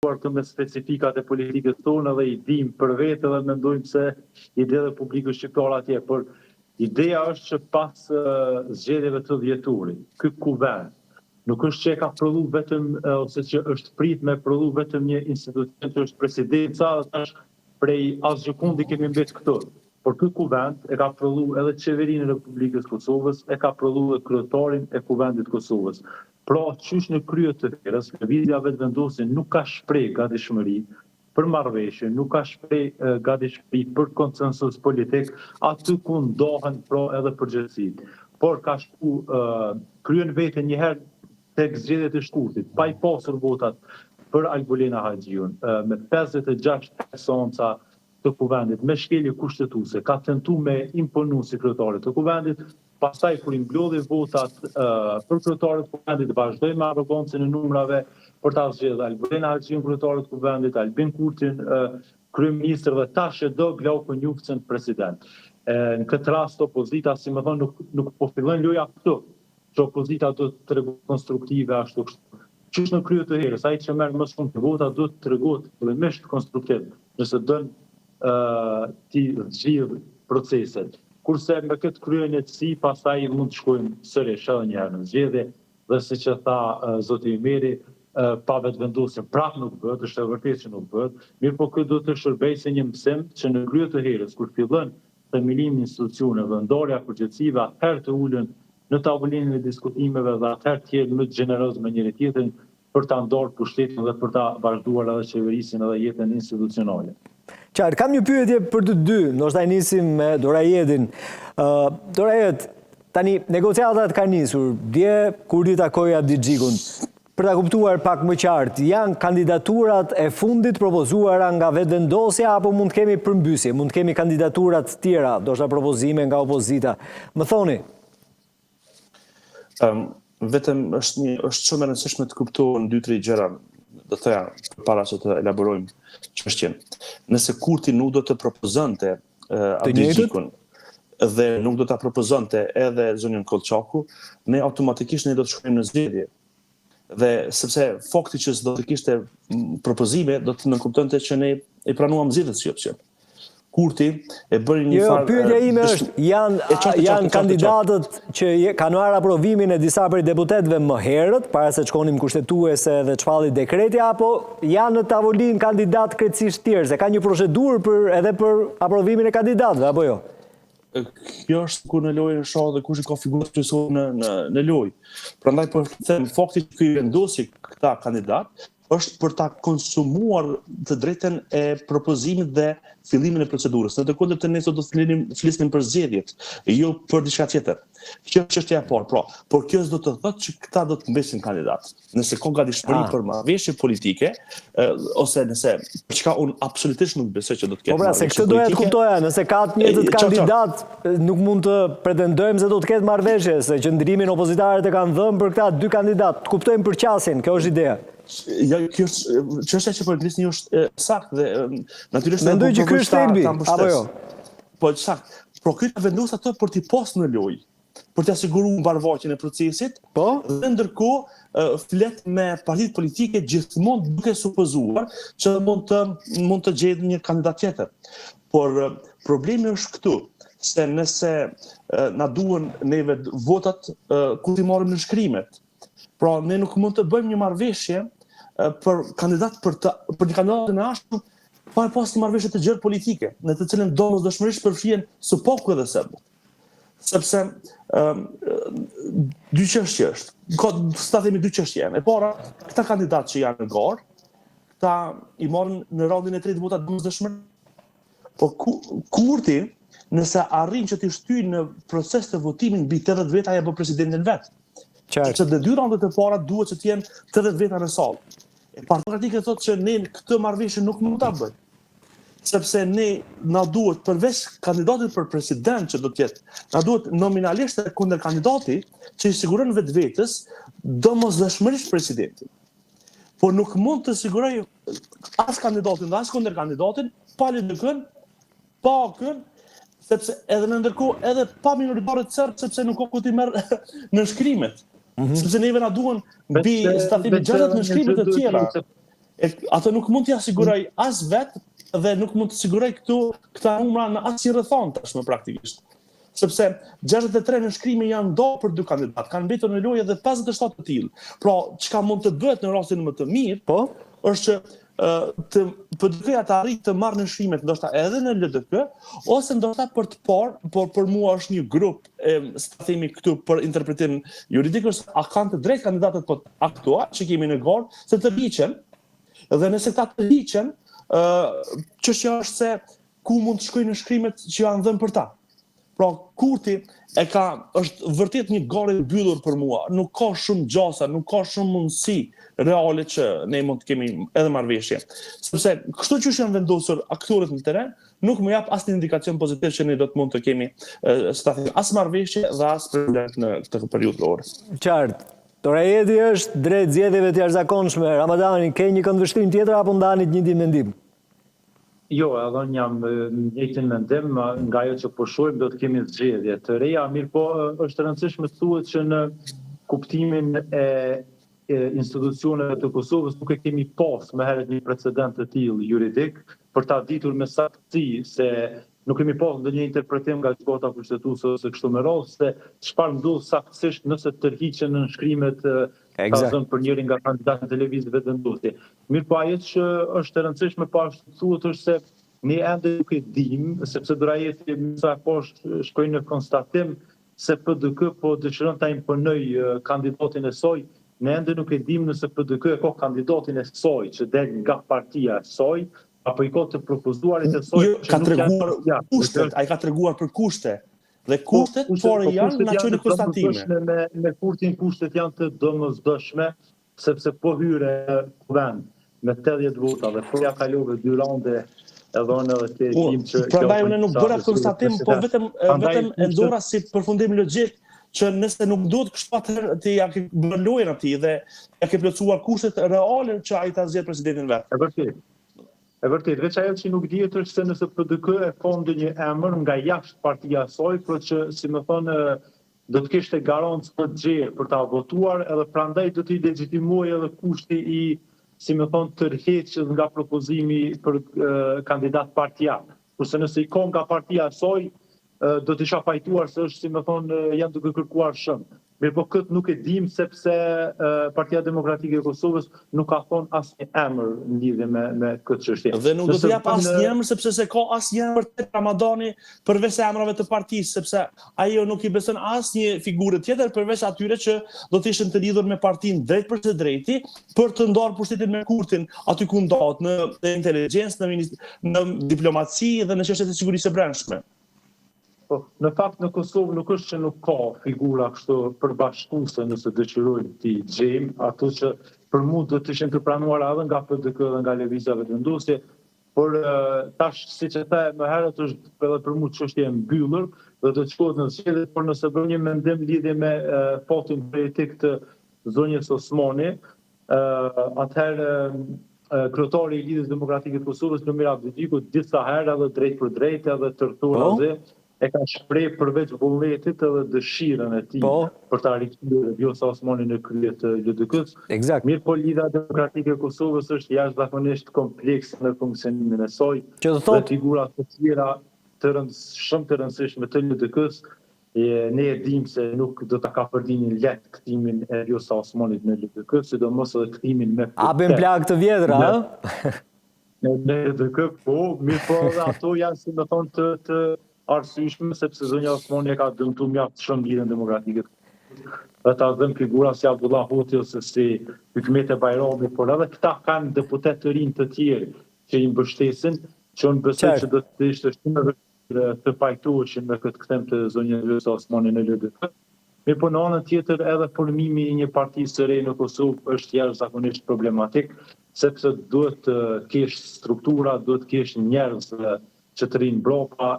me specifikat e politikës tonë dhe i dim për vetë dhe mendojmë se ide dhe publikës shqiptar atje, por ideja është që pas zgjedhjeve të dhjetorit, ky kuvend nuk është që e ka prodhu vetëm, ose që është prit me prodhu vetëm një institucion që është presidenca, është prej asgjë kundi kemi mbet këtu. Por ky kuvend e ka prodhu edhe qeverinë e Republikës Kosovës, e ka prodhu edhe kryetarin e kuvendit Kosovës. Pra, qysh në krye të herës, lëvizja vetëvendosje nuk ka shpreh gatishmëri për marrëveshje, nuk ka shpreh gatishmëri për konsensus politik, aty ku ndohen pra edhe përgjegjësitë. Por ka shku kryen veten një herë tek zgjedhjet e shkurtit, pa i pasur votat për Albulena Haxhiun, me 56 personca të kuvendit, me shkelje kushtetuese, ka tentu me imponu sekretarit të kuvendit, pastaj kur i mblodhi votat për kryetarin të kuvendit, vazhdoi me arrogancën e numrave për ta zgjedhur Albulena Haxhiun kryetarin të kuvendit, Albin Kurtin kryeministër dhe tash e do Glaukun Jufcën president. Në këtë rast opozita, si më thonë, nuk po fillon loja këtu, që opozita do të tregohet konstruktive ashtu kështu. Qysh në krye të herës, ai që merr më shumë të vota do të tregohet fillimisht konstruktiv, nëse don ti zgjidh proceset. Kurse me këtë kryenetësi, pastaj mund të shkojmë sërish edhe një herë në zgjedhje, dhe siç e tha zoti Ymeri, pa vetëvendosje prapë nuk bëhet, është e vërtetë që nuk bëhet, mirë po këtë do të shërbejë si një mësim që në krye të herës, kur fillon themelimi i institucioneve, ndarja e përgjegjësive, atëherë të ulën në tavolinën e diskutimeve dhe atëherë të jenë më të gjeneroz me njëri tjetrin për ta ndarë pushtetin dhe për ta vazhduar edhe qeverisin edhe jetën institucionale. Qartë, kam një pyetje për të dy, ndoshta nisim me Dorajedin. Dorajed, tani negociatat kanë nisur, dje kur i takoi Abdixhikun. Për ta kuptuar pak më qartë, janë kandidaturat e fundit propozuara nga vetëvendosja apo mund të kemi përmbysje, mund të kemi kandidaturat tjera, ndoshta propozime nga opozita. Më thoni. Vetëm është shumë e rëndësishme të kuptohen 2-3 gjëra, do të thoya përpara se të elaborojmë çështjen. Nëse Kurti nuk do të propozonte Abdixhikun dhe nuk do ta propozonte edhe zonën Kollçaku, ne automatikisht ne do të shkojmë në zgjedhje. Dhe sepse fakti që s'do të kishte propozime, do të nënkuptonte që ne e pranuam zgjedhjet si opsion. Kurti e bëri një farë... Pyetja ime është, janë kandidatët që kanë marrë aprovimin e disa prej deputetëve më herët, para se të shkonim kushtetuese dhe të shpallit dekreti, apo janë në tavolinë kandidat krejtësisht tjerë, se ka një procedurë edhe për aprovimin e kandidatëve, apo jo? Kjo është kur në lojë në shoh dhe kush i ka figurat kryesore në lojë. Prandaj po them, fakti që ky vendosi këta kandidat është për ta konsumuar të drejtën e propozimit dhe fillimin e procedurës. Në të kundërt ne sot do të flisnim për zgjedhjet, jo për diçka tjetër. Kjo është çështja e parë, por kjo s'do të thotë që këta do të mbesin kandidat. Nëse ka gatishmëri për marrëveshje politike, ose nëse për çka unë absolutisht nuk besoj që do të ketë. Po pra, se këtë doja të kuptoja, nëse ka të njëjtët kandidat, nuk mund të pretendojmë se do të ketë marrëveshje, se qëndrimin opozitarët e kanë dhënë për këta dy kandidat. Të kuptojmë përqasjen, kjo është ideja. Ja, kjo çështja që po nisni është saktë dhe natyrisht mendoj që ky është thelbi, apo jo? Po saktë. Por ky ka vendosur ato për t'i pasur në lojë, për të siguruar mbarvaqjen e procesit, dhe ndërkohë flet me partitë politike gjithmonë duke supozuar që mund të gjejë një kandidat tjetër. Por problemi është këtu, se nëse na duhen neve votat kur ti marrim në shkrimet, pra ne nuk mund të bëjmë një marrëveshje për kandidat për një kandidat në ashtu, pa e pas një marrëveshje të gjerë politike, në të cilën domosdoshmërisht përfshihen SPOK-u dhe SEB. Sepse dy çështje është. Ka sta themi dy çështje. E para, këta kandidatë që janë në garë, këta i marrin në raundin e tretë votat domosdoshmërisht. Po Kurti, nëse arrin që të shtyjë në proces të votimin mbi 80 veta apo presidentin vet. Sepse në dy raundet e para duhet që të jenë 80 veta në sallë. E Partia Demokratike thotë që ne këtë marrëveshje nuk mund ta bëjmë. Sepse ne na duhet përveç kandidatit për president që do të jetë, na duhet nominalisht e kundër kandidati që i siguron vetvetes domosdoshmërisht presidentin. Po nuk mund të siguroj as kandidatin dhe as kundër kandidatin pa lidhën, pa kën, sepse edhe në ndërkohë edhe pa minoritarët serb, sepse nuk ka ku ti merr në shkrimet. Sepse neve na duhen mbi statimi 60 në shkrimet e tjera. Ato nuk mund t'ja siguroj as vetë dhe nuk mund të siguroj këta numra në asnjë rrethon tashmë praktikisht. Sepse 63 nënshkrime janë do për 2 kandidat, kanë mbetur në lojë edhe 57 të tillë. Pra, çka mund të bëhet në rastin më të mirë, është që PDK-ja të arrijë të marrë nënshkrimet ndoshta edhe në LDK, ose ndoshta për të parë, por për mua është një grup, ta themi këtu për interpretim juridik, a kanë të drejtë kandidatët aktual që kemi në garë, se të liqen, dhe nëse këta të liqen, çështja është se ku mund të shkojnë nënshkrimet që janë dhënë për ta. Pra, Kurti është vërtet një garë e mbyllur për mua. Nuk ka shumë gjasa, nuk ka shumë mundësi reale që ne mund të kemi edhe marrëveshje. Sepse kështu që janë vendosur aktorët në teren, nuk më jap asnjë indikacion pozitiv që ne do të mund të kemi as marrëveshje dhe as problem në këtë periudhë orë. Qartë. Dorajeti është drejt zgjedhjeve të jashtëzakonshme. Ramadani, ke një këndvështrim tjetër apo ndanit një mendim? Jo, edhe unë jam njëjtin mendim, nga ajo që po shohim do të kemi zgjedhje të reja, mirë po është rëndësishme të thuhet që në kuptimin e institucioneve të Kosovës nuk e kemi pas më herët një precedent të tillë juridik për ta ditur me saktësi se nuk kemi pas ndonjë interpretim nga gjykata kushtetuese ose kështu me radhë se çfarë ndodh saktësisht nëse tërhiqen nënshkrimet zënë për njërin nga kandidatët e televizëve vendosje. Mirë po ajo që është e rëndësishme ashtu thuhet është se ne ende nuk e dimë, sepse Dorajeti sa poshtë shkoi në konstatim se PDK po dëshiron ta imponojë kandidatin e saj, ne ende nuk e dimë nëse PDK e ka kandidatin e saj që del nga partia e saj, apo i ka të propozuarit e saj. Ka treguar kushtet, ai ka treguar për kushte. Dhe kushtet fore janë na çojnë në konstatime. Me Kurtin kushtet janë të domosdoshme, sepse po hyre vend me 80 vota dhe po ja kalove 2 raunde edhe unë edhe të tim që... Prandaj unë nuk bëra konstatim, po vetëm e ndora si përfundim logjik që nëse nuk duhet kështu atëherë të ja ke bërë lojën atij dhe ja ke plotësuar kushtet reale që ai ta zgjedh presidentin vet. E vërtet, veç ajo që nuk dihet është se nëse PDK e ka ndonjë emër nga jashtë partia e saj, por që, si më thonë, do të kishte garancë për gjerë për ta votuar, edhe prandaj do t'i legjitimojë edhe kushti i, si më thonë, tërheqjes nga propozimi për kandidat partia. Kurse nëse i ka nga partia e saj, do t'i isha pajtuar se është, si më thonë, janë duke kërkuar shumë. Mirë po këtë nuk e dim sepse Partia Demokratike e Kosovës nuk ka thonë asnjë emër në lidhje me këtë çështje. Dhe nuk do të jap asnjë emër sepse se ka asnjë emër tek Ramadani përveç emrave të partisë, sepse ajo nuk i beson asnjë figurë tjetër përveç atyre që do të ishin të lidhur me partinë drejt për së drejti për të ndarë pushtetin me Kurtin aty ku ndahet në inteligjencë, në diplomaci dhe në çështjet e sigurisë së brendshme. Në fakt në Kosovë nuk është që nuk ka figura kështu përbashkuese nëse dëshirojnë t'i gjejmë, ato që për mua do të ishin të pranuara edhe nga PDK dhe nga lëvizja vendosje, por tash siç e the më herët është edhe për mua çështje e mbyllur dhe do të shkohet në zgjedhje, por nëse bën një mendim lidhje me fatin politik të zonjës Osmani, atëherë kryetari i Lidhjes Demokratike të Kosovës Lumira Abdiku disa herë edhe drejt për drejt edhe tërthurazi e ka shpreh përveç vullnetit edhe dëshirën e tij për ta rikthyer Vjosa Osmani në krye të LDK-s. Mirë po Lidhja Demokratike e Kosovës është jashtëzakonisht komplekse në funksionimin e saj. Që do thotë figura të tjera shumë të rëndësishme të LDK-s, ne e dim se nuk do ta kapërdinin lehtë kthimin e Vjosa Osmanit në LDK, sidomos edhe kthimin me Hapin plak të vjetra, ë? Në LDK po, mirë po edhe ato janë si më thonë të arsyeshme sepse zonja Osmani e ka dëmtuar mjaft shumë Lidhjen Demokratike. Dhe ta dhëm figura si Abdullah Hoti ose si Hikmet Bajrami, por edhe këta kanë deputet të rinj të tjerë që i mbështesin, që unë besoj që do të ishte shumë të pajtoheshin me këtë kthem të zonjës Vjosa Osmani në LDK. Mirë po në anën tjetër edhe formimi i një partie së re në Kosovë është jashtëzakonisht problematik, sepse duhet të kesh struktura, duhet të kesh njerëz që të rinë brapa,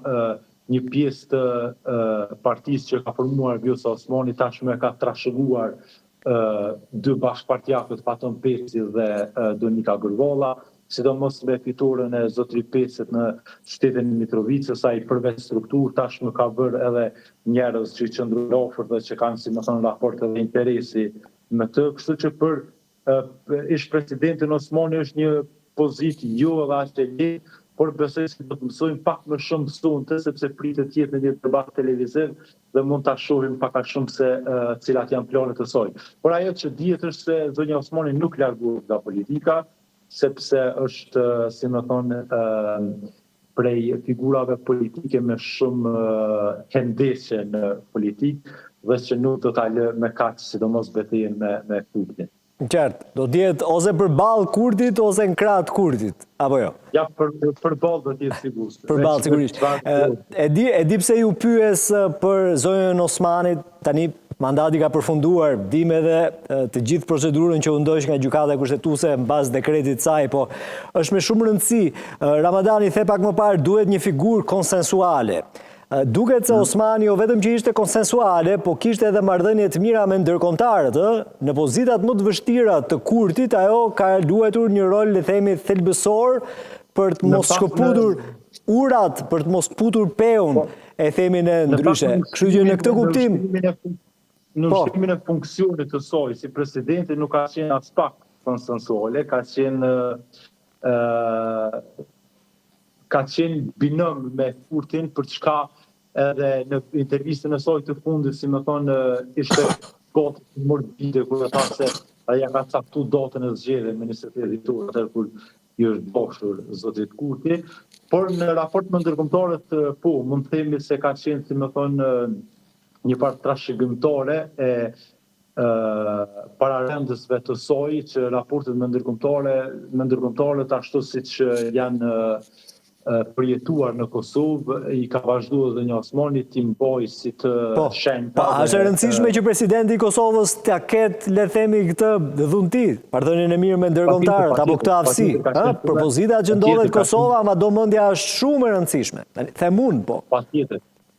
një pjesë të partisë që ka formuar Vjosa Osmani tashmë ka trashëguar 2 bashkëpartiakët Faton Peci dhe Donika Gërvalla, sidomos me fitoren e Zotri Pecit në qytetin e Mitrovicës, ai përveç strukturë tashmë ka bërë edhe njerëz që qëndrojnë afër dhe që kanë si më thënë raport edhe interesi me të, kështu që për ish presidentin Osmani është një pozitë jo edhe aq e lehtë, por besoj se do të mësojmë pak më shumë sonte, sepse pritet të jetë në një debat televiziv dhe mund ta shohim pak a shumë se cilat janë planet e saj. Por ajo që dihet është se zonja Osmani nuk largohet nga politika, sepse është, si më thonë, prej figurave politike me shumë hendesje në politikë dhe që nuk do ta lë me kaq, sidomos betejën me Kurtin. Qartë, do t'jetë ose përballë Kurtit ose në krah të Kurtit, apo jo? Ja, përballë do t'jetë sigurisht. Përballë sigurisht. E di pse ju pyes për zonjën Osmanit, tani mandati ka përfunduar, dim edhe të gjithë procedurën që u ndoq nga gjykata kushtetuese mbas dekretit saj, po është me shumë rëndësi. Ramadani the pak më parë duhet një figurë konsensuale. Duket se Osmani jo vetëm që ishte konsensuale, po kishte edhe marrëdhënie të mira me ndërkombëtarët, në pozitat më të vështira të Kurtit, ajo ka luajtur një rol, le themi, thelbësor për të mos shkëputur urat, për të mos putur peun, e themi në ndryshe. Kështu që në këtë kuptim, në ushtrimin e funksionit të saj si presidenti nuk ka qenë as pak konsensuale, ka qenë binom me Kurtin, për çka edhe në intervistën e saj të fundit, si më thonë, ishte gati të morbide, kur tha se aja ka caktuar datën e zgjedhjeve me 20 dhjetor, atë kur i është boshur zotit Kurti, por në raport me ndërkombëtarët, po, mund të themi se ka qenë, si më thonë, një farë trashëgimtare e pararendësve të saj, që raportet me ndërkombëtarët ashtu siç janë përjetuar në Kosovë, i ka vazhduar dhe një Osmani ti mboj si të shenjta. Po, është e rëndësishme që presidenti i Kosovës t'ia ketë, le themi, këtë dhunti, marrëdhënien e mirë me ndërkombëtarët, apo këtë aftësi. Propozitat që ndodhet Kosova, ama domendja është shumë e rëndësishme. Them unë, po. Patjetër.